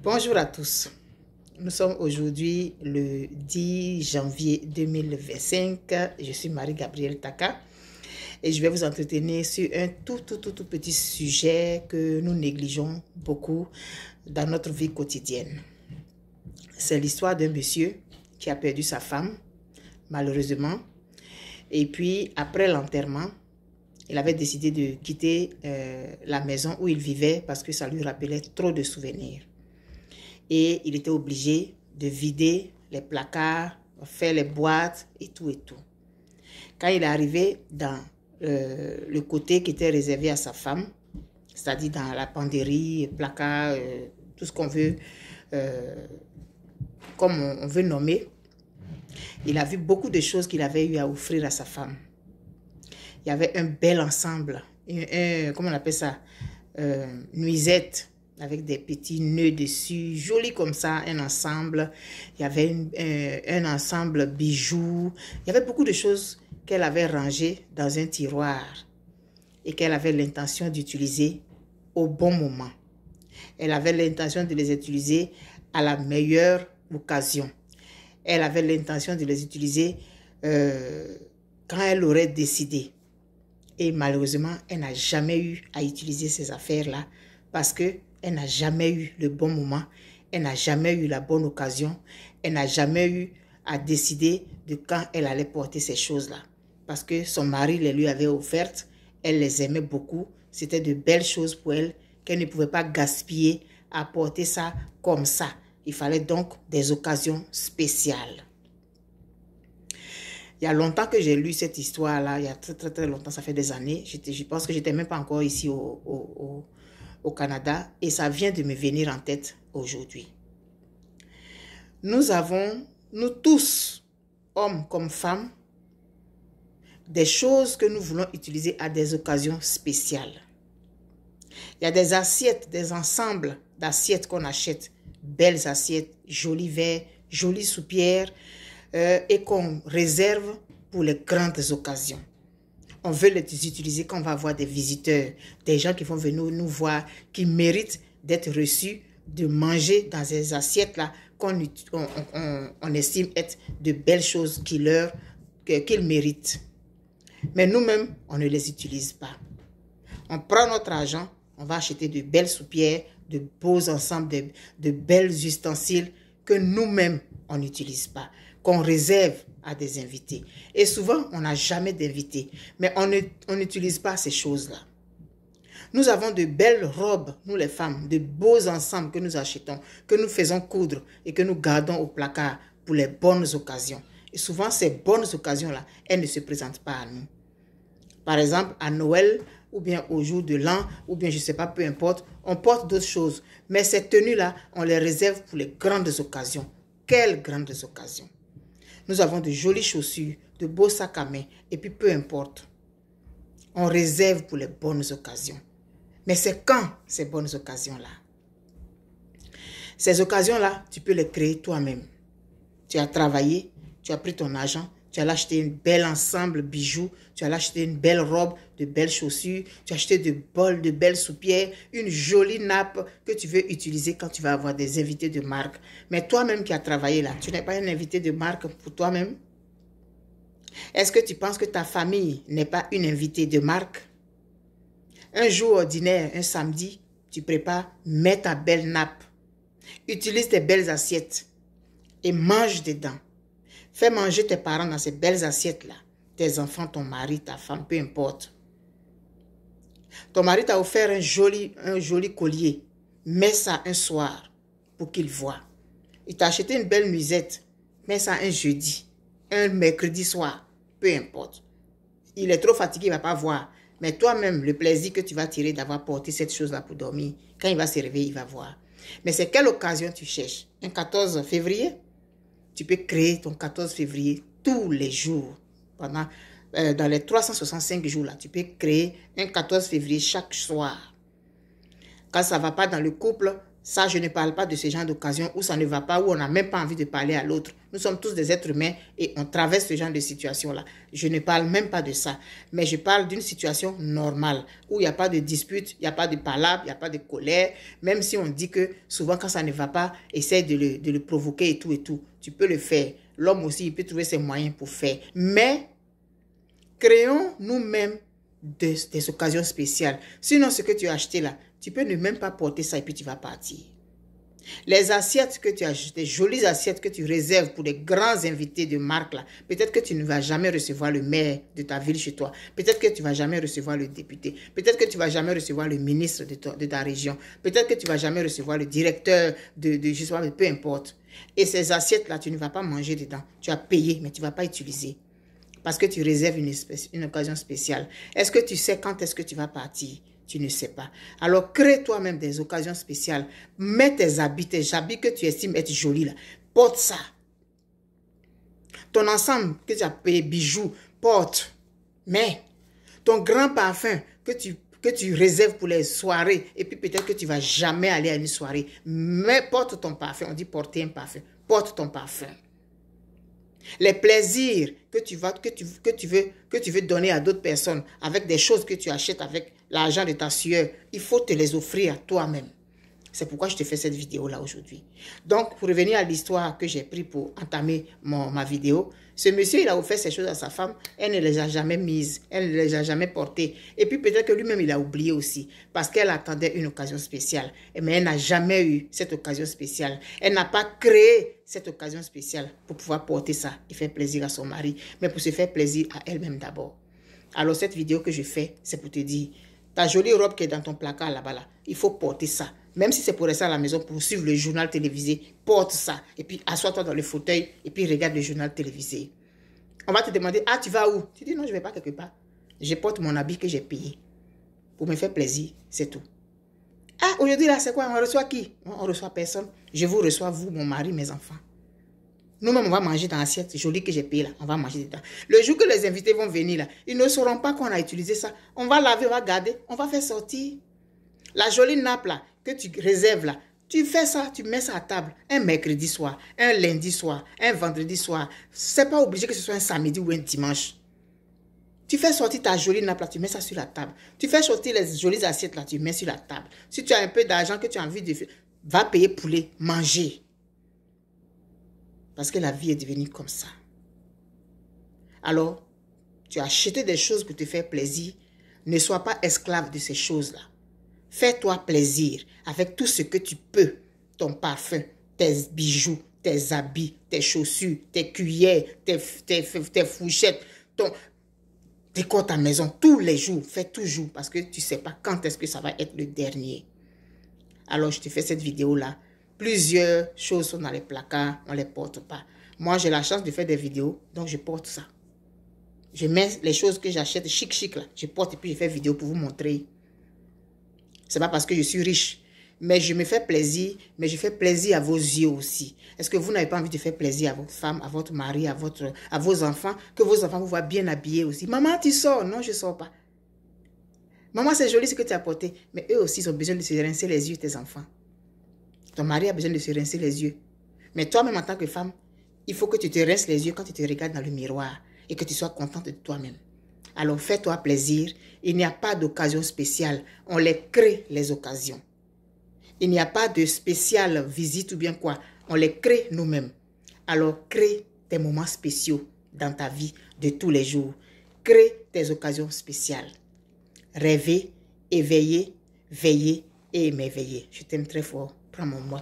Bonjour à tous. Nous sommes aujourd'hui le 10 janvier 2025. Je suis Marie-Gabrielle Taka et je vais vous entretenir sur un tout petit sujet que nous négligeons beaucoup dans notre vie quotidienne. C'est l'histoire d'un monsieur qui a perdu sa femme, malheureusement. Et puis, après l'enterrement, il avait décidé de quitter la maison où il vivait parce que ça lui rappelait trop de souvenirs. Et il était obligé de vider les placards, faire les boîtes et tout et tout. Quand il est arrivé dans le côté qui était réservé à sa femme, c'est-à-dire dans la penderie, placard, tout ce qu'on veut, comme on veut nommer, il a vu beaucoup de choses qu'il avait eu à offrir à sa femme. Il y avait un bel ensemble, comment on appelle ça, nuisette, avec des petits nœuds dessus, joli comme ça, un ensemble. Il y avait un ensemble bijoux. Il y avait beaucoup de choses qu'elle avait rangées dans un tiroir et qu'elle avait l'intention d'utiliser au bon moment. Elle avait l'intention de les utiliser à la meilleure occasion. Elle avait l'intention de les utiliser quand elle aurait décidé. Et malheureusement, elle n'a jamais eu à utiliser ces affaires-là parce qu'elle n'a jamais eu le bon moment, elle n'a jamais eu la bonne occasion, elle n'a jamais eu à décider de quand elle allait porter ces choses-là. Parce que son mari les lui avait offertes, elle les aimait beaucoup, c'était de belles choses pour elle, qu'elle ne pouvait pas gaspiller à porter ça comme ça. Il fallait donc des occasions spéciales. Il y a longtemps que j'ai lu cette histoire-là, il y a très longtemps, ça fait des années. Je pense que je n'étais même pas encore ici au Canada et ça vient de me venir en tête aujourd'hui. Nous avons, nous tous, hommes comme femmes, des choses que nous voulons utiliser à des occasions spéciales. Il y a des assiettes, des ensembles d'assiettes qu'on achète, belles assiettes, jolis verres, jolies soupières, et qu'on réserve pour les grandes occasions. On veut les utiliser quand on va avoir des visiteurs, des gens qui vont venir nous voir, qui méritent d'être reçus, de manger dans ces assiettes-là qu'on estime être de belles choses qu'ils méritent. Mais nous-mêmes, on ne les utilise pas. On prend notre argent, on va acheter de belles soupières, de beaux ensembles, de belles ustensiles que nous-mêmes, on n'utilise pas, qu'on réserve à des invités. Et souvent, on n'a jamais d'invités, mais on n'utilise pas ces choses-là. Nous avons de belles robes, nous les femmes, de beaux ensembles que nous achetons, que nous faisons coudre et que nous gardons au placard pour les bonnes occasions. Et souvent, ces bonnes occasions-là, elles ne se présentent pas à nous. Par exemple, à Noël, ou bien au jour de l'an, ou bien je ne sais pas, peu importe, on porte d'autres choses. Mais ces tenues-là, on les réserve pour les grandes occasions. Quelles grandes occasions! Nous avons de jolies chaussures, de beaux sacs à main, et puis peu importe. On réserve pour les bonnes occasions. Mais c'est quand ces bonnes occasions-là? Ces occasions-là, tu peux les créer toi-même. Tu as travaillé, tu as pris ton argent, tu as acheté un bel ensemble bijoux, tu as acheté une belle robe, de belles chaussures, tu as acheté de bols, de belles soupières, une jolie nappe que tu veux utiliser quand tu vas avoir des invités de marque. Mais toi-même qui as travaillé là, tu n'es pas un invité de marque pour toi-même? Est-ce que tu penses que ta famille n'est pas une invitée de marque? Un jour ordinaire, un samedi, tu prépares, mets ta belle nappe, utilise tes belles assiettes et mange dedans. Fais manger tes parents dans ces belles assiettes-là. Tes enfants, ton mari, ta femme, peu importe. Ton mari t'a offert un joli collier. Mets ça un soir pour qu'il voie. Il t'a acheté une belle nuisette. Mets ça un jeudi, un mercredi soir, peu importe. Il est trop fatigué, il ne va pas voir. Mais toi-même, le plaisir que tu vas tirer d'avoir porté cette chose-là pour dormir, quand il va se réveiller, il va voir. Mais c'est quelle occasion tu cherches? Un 14 février? Tu peux créer ton 14 février tous les jours. Dans les 365 jours, là, tu peux créer un 14 février chaque soir. Quand ça ne va pas dans le couple, Ça, je ne parle pas de ce genre d'occasion où ça ne va pas, où on n'a même pas envie de parler à l'autre. Nous sommes tous des êtres humains et on traverse ce genre de situation-là. Je ne parle même pas de ça. Mais je parle d'une situation normale où il n'y a pas de dispute, il n'y a pas de palabre, il n'y a pas de colère. Même si on dit que souvent quand ça ne va pas, essaie de le provoquer et tout et tout. Tu peux le faire. L'homme aussi, il peut trouver ses moyens pour faire. Mais créons nous-mêmes des occasions spéciales. Sinon, ce que tu as acheté là, tu peux ne même pas porter ça et puis tu vas partir. Les assiettes que tu as achetées, jolies assiettes que tu réserves pour les grands invités de marque là, peut-être que tu ne vas jamais recevoir le maire de ta ville chez toi. Peut-être que tu ne vas jamais recevoir le député. Peut-être que tu ne vas jamais recevoir le ministre de ta région. Peut-être que tu ne vas jamais recevoir le directeur je sais pas, peu importe. Et ces assiettes là, tu ne vas pas manger dedans. Tu as payé, mais tu ne vas pas utiliser. Parce que tu réserves une occasion spéciale. Est-ce que tu sais quand est-ce que tu vas partir? Tu ne sais pas. Alors, crée toi-même des occasions spéciales. Mets tes habits que tu estimes être jolis là. Porte ça. Ton ensemble que tu as payé, bijoux, porte. Mais ton grand parfum que tu réserves pour les soirées et puis peut-être que tu ne vas jamais aller à une soirée. Mais porte ton parfum. On dit porter un parfum. Porte ton parfum. Les plaisirs que tu veux donner à d'autres personnes avec des choses que tu achètes avec l'argent de ta sueur, il faut te les offrir à toi-même. C'est pourquoi je te fais cette vidéo-là aujourd'hui. Donc, pour revenir à l'histoire que j'ai pris pour entamer ma vidéo, ce monsieur, il a offert ces choses à sa femme, elle ne les a jamais mises, elle ne les a jamais portées. Et puis peut-être que lui-même, il a oublié aussi, parce qu'elle attendait une occasion spéciale. Mais elle n'a jamais eu cette occasion spéciale. Elle n'a pas créé cette occasion spéciale pour pouvoir porter ça et faire plaisir à son mari, mais pour se faire plaisir à elle-même d'abord. Alors cette vidéo que je fais, c'est pour te dire, ta jolie robe qui est dans ton placard là-bas, là, il faut porter ça. Même si c'est pour rester à la maison, pour suivre le journal télévisé, porte ça. Et puis, assois-toi dans le fauteuil et puis regarde le journal télévisé. On va te demander, ah, tu vas où? Tu dis, non, je ne vais pas quelque part. Je porte mon habit que j'ai payé. Pour me faire plaisir, c'est tout. Ah, aujourd'hui, là, c'est quoi? On reçoit qui? On reçoit personne. Je vous reçois, vous, mon mari, mes enfants. Nous-mêmes, on va manger dans l'assiette jolie que j'ai payée là. On va manger dedans. Le jour que les invités vont venir là, ils ne sauront pas qu'on a utilisé ça. On va laver, on va garder, on va faire sortir. La jolie nappe là, que tu réserves là, tu fais ça, tu mets ça à table. Un mercredi soir, un lundi soir, un vendredi soir. C'est pas obligé que ce soit un samedi ou un dimanche. Tu fais sortir ta jolie nappe là, tu mets ça sur la table. Tu fais sortir les jolies assiettes là, tu mets sur la table. Si tu as un peu d'argent que tu as envie de faire, va payer poulet, manger. Parce que la vie est devenue comme ça. Alors, tu as acheté des choses pour te faire plaisir. Ne sois pas esclave de ces choses-là. Fais-toi plaisir avec tout ce que tu peux. Ton parfum, tes bijoux, tes habits, tes chaussures, tes cuillères, tes fourchettes, décore ta maison tous les jours. Fais toujours parce que tu ne sais pas quand est-ce que ça va être le dernier. Alors, je te fais cette vidéo-là. Plusieurs choses sont dans les placards, on ne les porte pas. Moi, j'ai la chance de faire des vidéos, donc je porte ça. Je mets les choses que j'achète chic là. Je porte et puis je fais vidéo pour vous montrer. Ce n'est pas parce que je suis riche, mais je me fais plaisir, mais je fais plaisir à vos yeux aussi. Est-ce que vous n'avez pas envie de faire plaisir à votre femme, à votre mari, à vos enfants, que vos enfants vous voient bien habillés aussi? Maman, tu sors? Non, je ne sors pas. Maman, c'est joli ce que tu as porté, mais eux aussi, ils ont besoin de se rincer les yeux, tes enfants. Ton mari a besoin de se rincer les yeux. Mais toi-même, en tant que femme, il faut que tu te rinces les yeux quand tu te regardes dans le miroir et que tu sois contente de toi-même. Alors, fais-toi plaisir. Il n'y a pas d'occasion spéciale. On les crée, les occasions. Il n'y a pas de spéciale visite ou bien quoi. On les crée nous-mêmes. Alors, crée tes moments spéciaux dans ta vie de tous les jours. Crée tes occasions spéciales. Rêver, éveiller, veiller et m'éveiller. Je t'aime très fort. Prends mon mot.